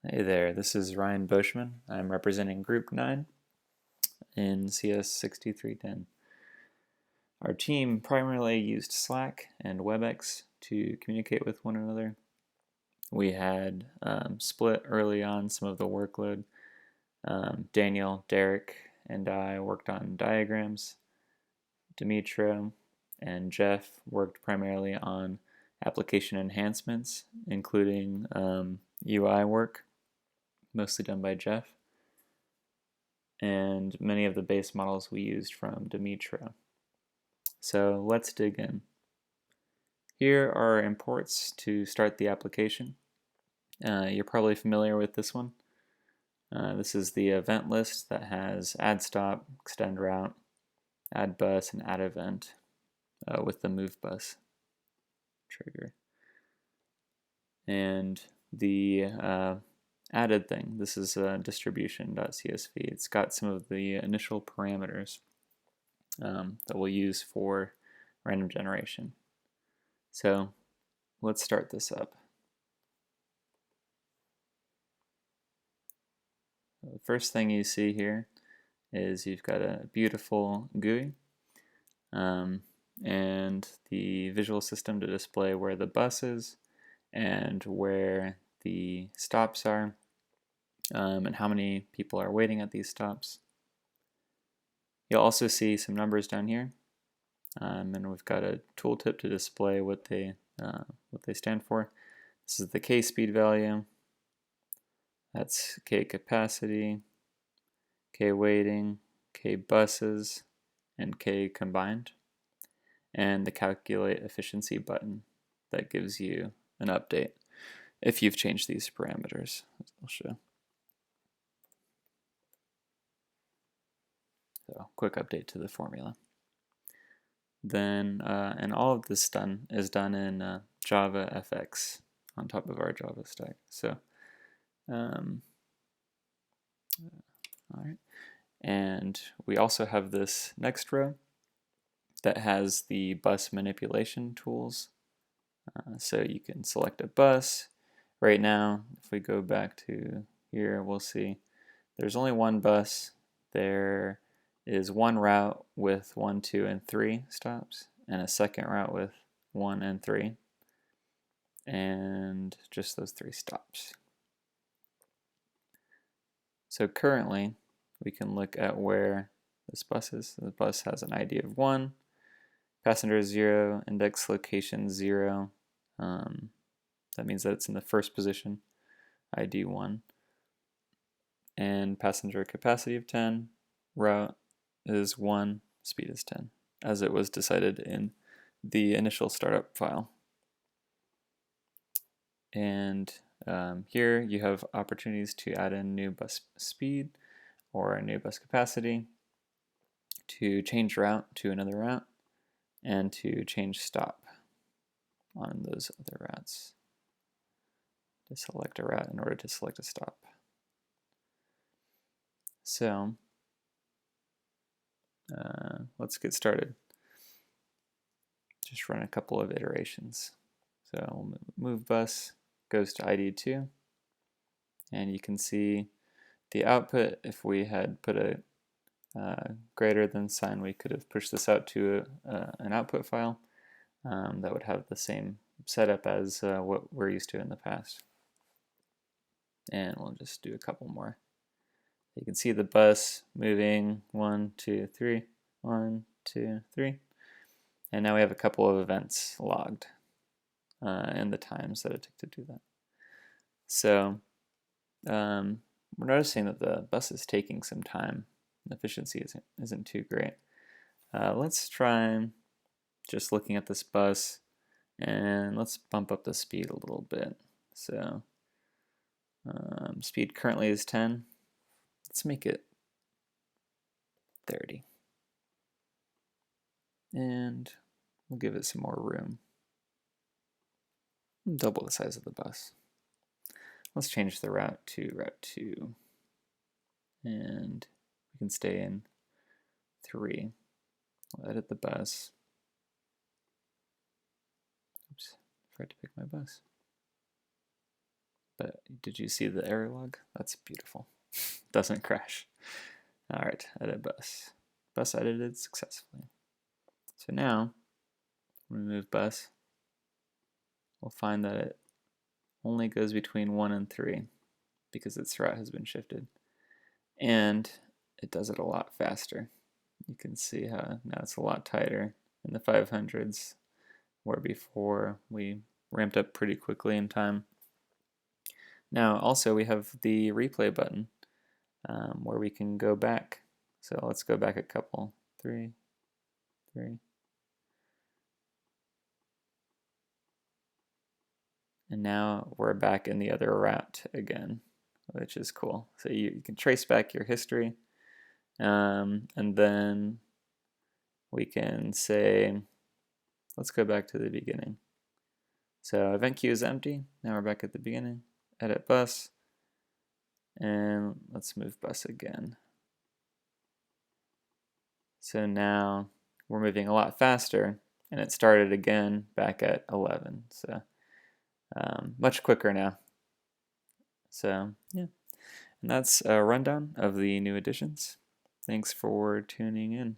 Hey there, this is Ryan Beauchemin. I'm representing Group 9 in CS6310. Our team primarily used Slack and WebEx to communicate with one another. We had split early on some of the workload. Daniel, Derek, and I worked on diagrams. Dmytro and Jeff worked primarily on application enhancements, including UI work, mostly done by Jeff, and many of the base models we used from Dmytro. So let's dig in. Here are imports to start the application. You're probably familiar with this one. This is the event list that has add stop, extend route, add bus, and add event with the move bus trigger. And the added thing, this is distribution.csv. It's got some of the initial parameters that we'll use for random generation. So let's start this up. The first thing you see here is you've got a beautiful GUI and the visual system to display where the bus is and where the stops are and how many people are waiting at these stops. You'll also see some numbers down here, and we've got a tooltip to display what they stand for. This is the K speed value. That's K capacity, K waiting, K buses, and K combined. And the calculate efficiency button that gives you an update if you've changed these parameters, as I'll show. So quick update to the formula. Then, and all of this is done in Java FX on top of our Java stack. So, all right. And we also have this next row that has the bus manipulation tools. So you can select a bus. Right now, if we go back to here, we'll see there's only one bus. There is one route with 1, 2, and 3 stops, and a second route with 1 and 3, and just those 3 stops. So currently, we can look at where this bus is. The bus has an ID of 1, passenger 0, index location 0. That means that it's in the first position, ID 1. And passenger capacity of 10, route is 1, speed is 10, as it was decided in the initial startup file. And here you have opportunities to add in new bus speed or a new bus capacity, to change route to another route, and to change stop on those other routes. To select a route in order to select a stop. So let's get started. Just run a couple of iterations. So move bus goes to ID 2, and you can see the output. If we had put a greater than sign, we could have pushed this out to an output file that would have the same setup as what we're used to in the past. And we'll just do a couple more. You can see the bus moving 1, 2, 3, 1, 2, 3. And now we have a couple of events logged and the times that it took to do that. So we're noticing that the bus is taking some time. The efficiency isn't too great. Let's try just looking at this bus, and let's bump up the speed a little bit. So speed currently is 10. Let's make it 30. And we'll give it some more room. Double the size of the bus. Let's change the route to route 2. And we can stay in 3. We'll edit the bus. Oops, I forgot to pick my bus. But did you see the error log? That's beautiful. Doesn't crash. All right, edit bus. Bus edited successfully. So now, remove bus. We'll find that it only goes between 1 and 3 because its route has been shifted. And it does it a lot faster. You can see how now it's a lot tighter in the 500s, where before we ramped up pretty quickly in time. Now also we have the replay button where we can go back. So let's go back a couple. 3, 3. And now we're back in the other route again, which is cool. So you can trace back your history, and then we can say, let's go back to the beginning. So event queue is empty. Now we're back at the beginning. Edit bus, and let's move bus again. So now we're moving a lot faster, and it started again back at 11. So much quicker now. So yeah, and that's a rundown of the new additions. Thanks for tuning in.